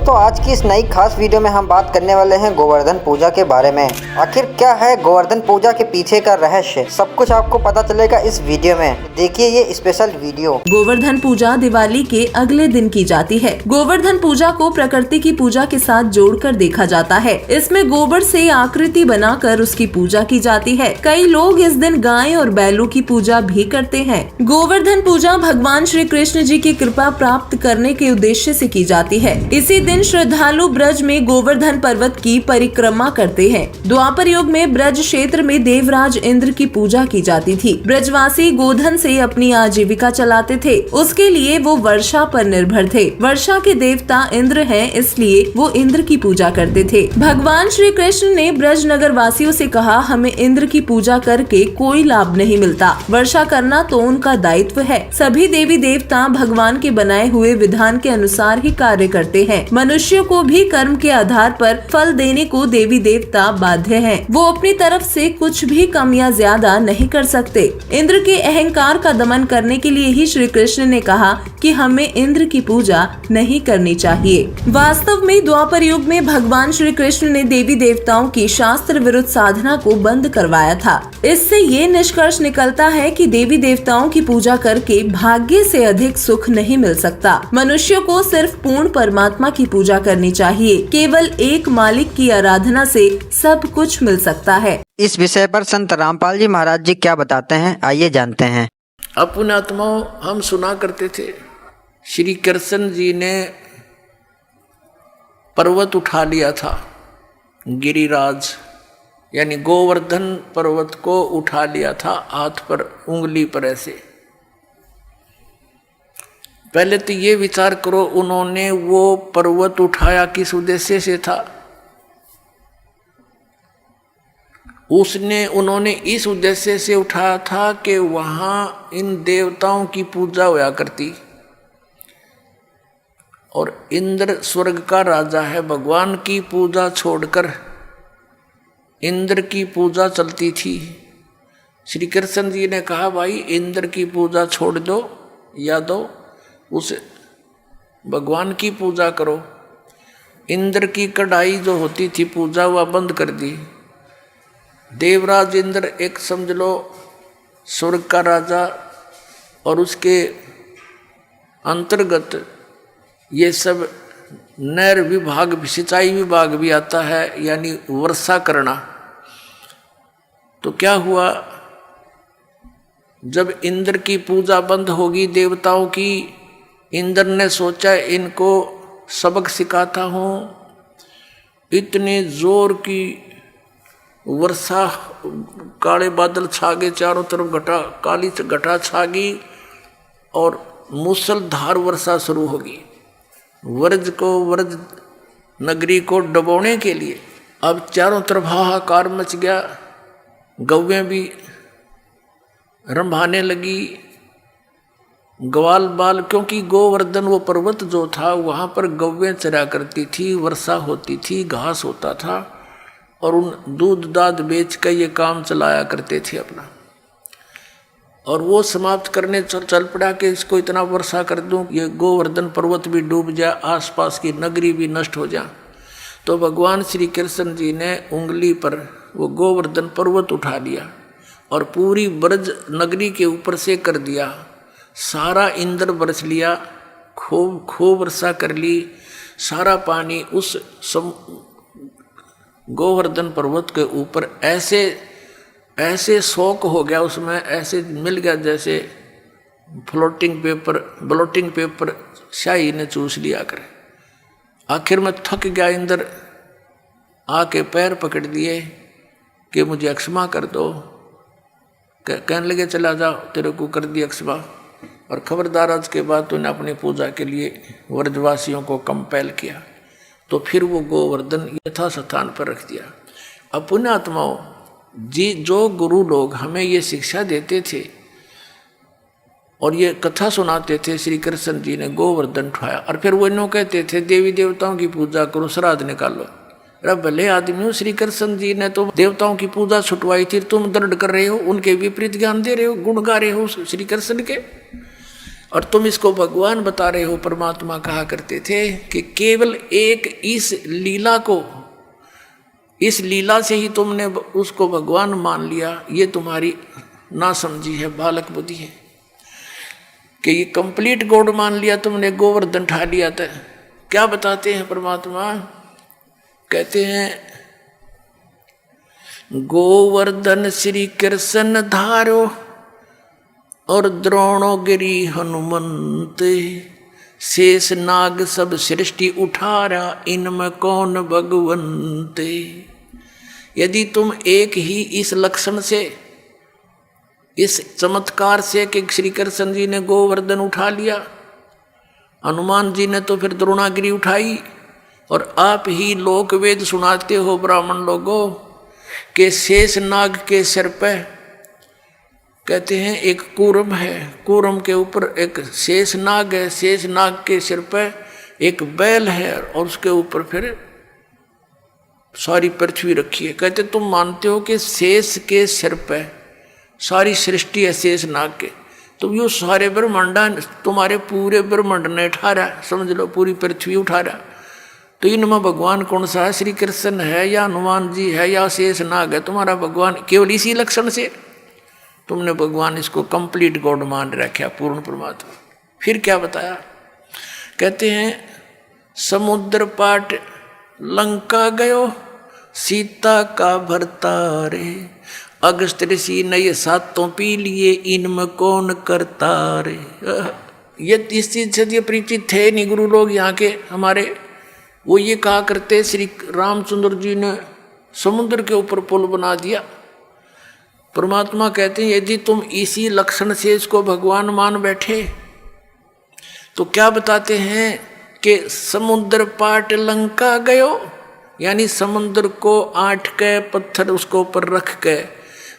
दोस्तों, आज की इस नई खास वीडियो में हम बात करने वाले हैं गोवर्धन पूजा के बारे में। आखिर क्या है गोवर्धन पूजा के पीछे का रहस्य, सब कुछ आपको पता चलेगा इस वीडियो में। देखिए ये स्पेशल वीडियो। गोवर्धन पूजा दिवाली के अगले दिन की जाती है। गोवर्धन पूजा को प्रकृति की पूजा के साथ जोड़कर देखा जाता है। इसमें गोबर से आकृति बनाकर उसकी पूजा की जाती है। कई लोग इस दिन गाय और बैलों की पूजा भी करते हैं। गोवर्धन पूजा भगवान श्री कृष्ण जी की कृपा प्राप्त करने के उद्देश्य से की जाती है। इसी दिन श्रद्धालु ब्रज में गोवर्धन पर्वत की परिक्रमा करते हैं। द्वापर युग में ब्रज क्षेत्र में देवराज इंद्र की पूजा की जाती थी। ब्रजवासी गोधन से अपनी आजीविका चलाते थे। उसके लिए वो वर्षा पर निर्भर थे। वर्षा के देवता इंद्र हैं, इसलिए वो इंद्र की पूजा करते थे। भगवान श्री कृष्ण ने ब्रज नगर वासियों से कहा, हमें इंद्र की पूजा करके कोई लाभ नहीं मिलता। वर्षा करना तो उनका दायित्व है। सभी देवी देवता भगवान के बनाए हुए विधान के अनुसार ही कार्य करते हैं। मनुष्यों को भी कर्म के आधार पर फल देने को देवी देवता बाध्य हैं। वो अपनी तरफ से कुछ भी कम या ज्यादा नहीं कर सकते। इंद्र के अहंकार का दमन करने के लिए ही श्री कृष्ण ने कहा कि हमें इंद्र की पूजा नहीं करनी चाहिए। वास्तव में द्वापर युग में भगवान श्री कृष्ण ने देवी देवताओं की शास्त्र विरुद्ध साधना को बंद करवाया था। इससे ये निष्कर्ष निकलता है कि देवी देवताओं की पूजा करके भाग्य से अधिक सुख नहीं मिल सकता। मनुष्यों को सिर्फ पूर्ण परमात्मा की पूजा करनी चाहिए। केवल एक मालिक की आराधना से सब कुछ मिल सकता है। इस विषय पर संत रामपाल जी महाराज जी क्या बताते हैं, आइए जानते हैं। अपने आत्माओं, हम सुना करते थे श्री कृष्ण जी ने पर्वत उठा लिया था, गिरिराज यानी गोवर्धन पर्वत को उठा लिया था हाथ पर, उंगली पर ऐसे। पहले तो ये विचार करो, उन्होंने वो पर्वत उठाया किस उद्देश्य से था। उन्होंने इस उद्देश्य से उठाया था कि वहां इन देवताओं की पूजा होया करती और इंद्र स्वर्ग का राजा है। भगवान की पूजा छोड़कर इंद्र की पूजा चलती थी। श्री कृष्ण जी ने कहा, भाई इंद्र की पूजा छोड़ दो या दो, उस भगवान की पूजा करो। इंद्र की कढ़ाई जो होती थी पूजा, वह बंद कर दी। देवराज इंद्र एक समझ लो स्वर्ग का राजा, और उसके अंतर्गत ये सब नहर विभाग, सिंचाई विभाग भी आता है, यानी वर्षा करना। तो क्या हुआ, जब इंद्र की पूजा बंद होगी देवताओं की, इंद्र ने सोचा इनको सबक सिखाता हूँ। इतने जोर की वर्षा, काले बादल छा गए, चारों तरफ घटा, काली घटा छा गई और मूसलधार वर्षा शुरू होगी। व्रज नगरी को डुबोने के लिए अब चारों तरफ हाहाकार मच गया। गौवें भी रंभाने लगी, ग्वाल बाल, क्योंकि गोवर्धन वो पर्वत जो था वहाँ पर गौवें चरा करती थी, वर्षा होती थी, घास होता था, और उन दूध दाद बेच कर ये काम चलाया करते थे अपना। और वो समाप्त करने चल पड़ा कि इसको इतना वर्षा कर दूं, ये गोवर्धन पर्वत भी डूब जाए, आसपास की नगरी भी नष्ट हो जाए। तो भगवान श्री कृष्ण जी ने उंगली पर वो गोवर्धन पर्वत उठा लिया और पूरी ब्रज नगरी के ऊपर से कर दिया। सारा इंद्र बरस लिया, खूब वर्षा कर ली। सारा पानी उस गोवर्धन पर्वत के ऊपर ऐसे शौक हो गया, उसमें ऐसे मिल गया जैसे ब्लोटिंग पेपर शाही ने चूस लिया करे। आखिर में थक गया इंद्र, आके पैर पकड़ दिए कि मुझे क्षमा कर दो। कहने लगे, चला जा, तेरे को कर दिया क्षमा, और खबरदार आज के बाद तूने अपनी पूजा के लिए व्रजवासियों को कंपेल किया। तो फिर वो गोवर्धन यथा स्थान पर रख दिया। अब पुण्यात्माओं जी, जो गुरु लोग हमें ये शिक्षा देते थे और ये कथा सुनाते थे, श्री कृष्ण जी ने गोवर्धन उठाया, और फिर वो इन्हों कहते थे देवी देवताओं की पूजा करो, श्राद्ध निकालो। अरे भले आदमी हो, श्री कृष्ण जी ने तो देवताओं की पूजा छुटवाई थी, तुम दंड कर रहे हो, उनके विपरीत ज्ञान दे रहे हो, गुण गा रहे हो श्री कृष्ण के। और तुम इसको भगवान बता रहे हो। परमात्मा कहा करते थे कि केवल एक इस लीला को, इस लीला से ही तुमने उसको भगवान मान लिया, ये तुम्हारी ना समझी है, बालक बुद्धि है कि ये कंप्लीट गॉड मान लिया तुमने, गोवर्धन ठा लिया था। क्या बताते हैं परमात्मा, कहते हैं गोवर्धन श्री कृष्ण धारो और द्रोणोगिरी हनुमंत, शेष नाग सब सृष्टि उठारा, इनमें कौन भगवंत। यदि तुम एक ही इस लक्षण से, इस चमत्कार से कि श्री कृष्ण जी ने गोवर्धन उठा लिया, हनुमान जी ने तो फिर द्रोणागिरी उठाई, और आप ही लोक वेद सुनाते हो ब्राह्मण लोगों के शेष नाग के सिर पे, कहते हैं एक कूर्म है, कूर्म के ऊपर एक शेष नाग है, शेष नाग के सिर पे एक बैल है, और उसके ऊपर फिर सारी पृथ्वी रखी है। कहते तुम मानते हो कि शेष के सिर पे सारी सृष्टि है, शेष नाग के, तुम यो सारे ब्रह्मांडा, तुम्हारे पूरे ब्रह्मांड ने उठा रहा, समझ लो पूरी पृथ्वी उठा रहा, तो इनमें भगवान कौन सा है, श्री कृष्ण है या हनुमान जी है या शेष नाग है तुम्हारा भगवान? केवल इसी लक्षण से तुमने भगवान इसको कंप्लीट गॉड मान रखा, पूर्ण परमात्मा। फिर क्या बताया, कहते हैं समुद्र पाट लंका गयो, सीता का भरतारे, अगस्त ऋषि ने ये सातों पी लिए, इनमें कौन करता रे। ये इस चीज से ये परिचित थे नहीं गुरु लोग यहाँ के हमारे, वो ये कहा करते श्री रामचंद्र जी ने समुद्र के ऊपर पुल बना दिया। परमात्मा कहते हैं यदि तुम इसी लक्षण से इसको भगवान मान बैठे, तो क्या बताते हैं कि समुद्र पाट लंका गयो, यानी समुद्र को आठ के पत्थर उसको ऊपर रख के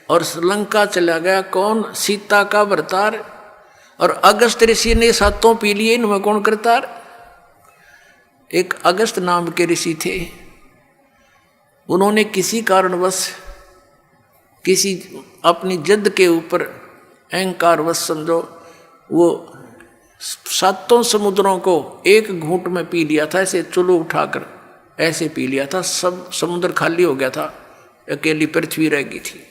और लंका चला गया कौन, सीता का भरतार। और अगस्त ऋषि ने सातों पी लिए, इनमें कौन करतार? एक अगस्त नाम के ऋषि थे, उन्होंने किसी कारणवश, किसी अपनी जिद के ऊपर अहंकारवश समझो, वो सातों समुद्रों को एक घूंट में पी लिया था, ऐसे चुल्लू उठाकर ऐसे पी लिया था, सब समुद्र खाली हो गया था, अकेली पृथ्वी रह गई थी।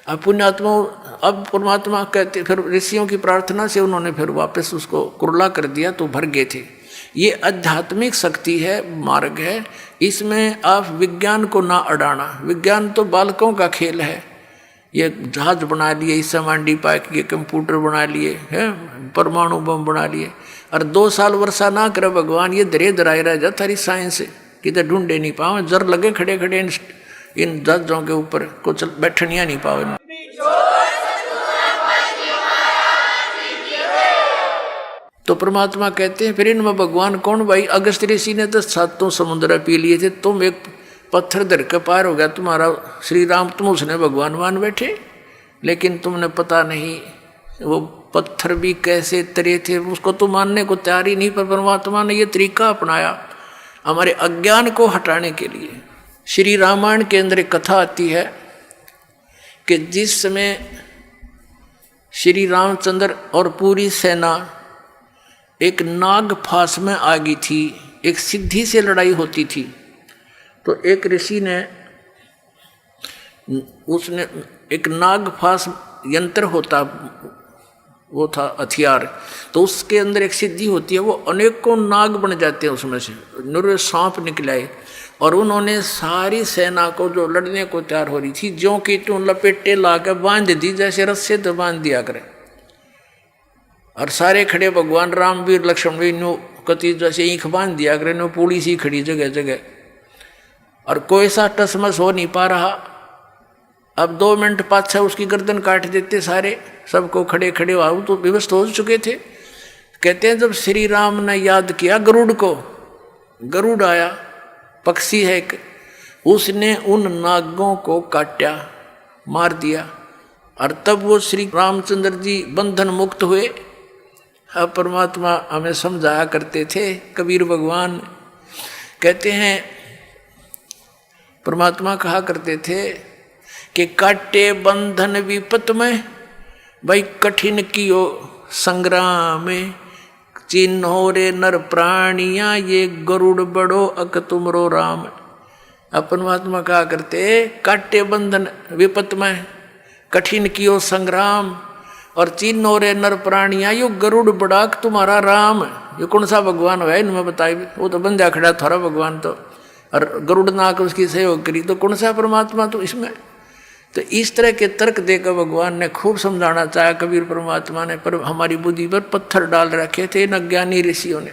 अब पुण्यात्मा, अब परमात्मा कहते, फिर ऋषियों की प्रार्थना से उन्होंने फिर वापस उसको कुरला कर दिया, तो भर गए थे। ये आध्यात्मिक शक्ति है, मार्ग है, इसमें आप विज्ञान को ना अड़ाना। विज्ञान तो बालकों का खेल है, ये जहाज बना लिए, इससे मांडी पाए, ये कंप्यूटर बना लिए हैं, परमाणु बम बना लिए, और 2 साल वर्षा ना करे भगवान, ये धरे धराए रह जाता सारी साइंस किधर ढूंढे नहीं पाओ, जर लगे खड़े खड़े इन जहाजों के ऊपर को बैठनिया नहीं पाओ। तो परमात्मा कहते हैं फिर इनमें भगवान कौन भाई? अगस्त ऋषि ने तो सातों समुद्र पी लिए थे, तुम एक पत्थर धर के पार हो गया तुम्हारा श्री राम, तुम उसने भगवान मान बैठे, लेकिन तुमने पता नहीं वो पत्थर भी कैसे तरे थे, उसको तो मानने को तैयार ही नहीं। पर परमात्मा ने ये तरीका अपनाया हमारे अज्ञान को हटाने के लिए। श्री रामायण के अंदर एक कथा आती है कि जिस समय श्री रामचंद्र और पूरी सेना एक नाग फांस में आ गई थी, एक सिद्धि से लड़ाई होती थी, तो एक ऋषि ने, उसने एक नाग फांस यंत्र होता, वो था हथियार, तो उसके अंदर एक सिद्धि होती है, वो अनेकों नाग बन जाते हैं, उसमें से निरे सांप निकलाए, और उन्होंने सारी सेना को जो लड़ने को तैयार हो रही थी, ज्यों की त्यों लपेटे ला के बांध दी, जैसे रस्से तो बांध दिया करे, और सारे खड़े भगवान राम वीर लक्ष्मण भी नो कति जैसे ईख बांध दिया करे, नो पूरी सी खड़ी जगह जगह, और कोई सा टसमस हो नहीं पा रहा। अब 2 मिनट पाछा उसकी गर्दन काट देते सारे, सबको खड़े खड़े आओ तो विवस्त हो चुके थे। कहते हैं जब श्री राम ने याद किया गरुड़ को, गरुड़ आया, पक्षी है एक, उसने उन नागों को काटा, मार दिया, और तब वो श्री रामचंद्र जी बंधन मुक्त हुए। अब परमात्मा हमें समझाया करते थे, कबीर भगवान कहते हैं, परमात्मा कहा करते थे कि काटे बंधन विपत में, भाई कठिन कियो संग्राम चिन्हो रे नर प्राणिया ये गरुड़ बड़ो अक तुमरो राम। अपन महात्मा कहा करते काटे बंधन विपत में कठिन कियो संग्राम और चिन्हो रे नर प्राणिया यो गरुड़ बड़ाक तुम्हारा राम। ये कौन सा भगवान है इनमें बताई? वो तो बंदा खड़ा थारा भगवान तो, और गरुड़ नाक उसकी सहयोग करी तो कौन सा परमात्मा तो इसमें। तो इस तरह के तर्क देकर भगवान ने खूब समझाना चाहा कबीर परमात्मा ने, पर हमारी बुद्धि पर पत्थर डाल रखे थे इन अज्ञानी ऋषियों ने।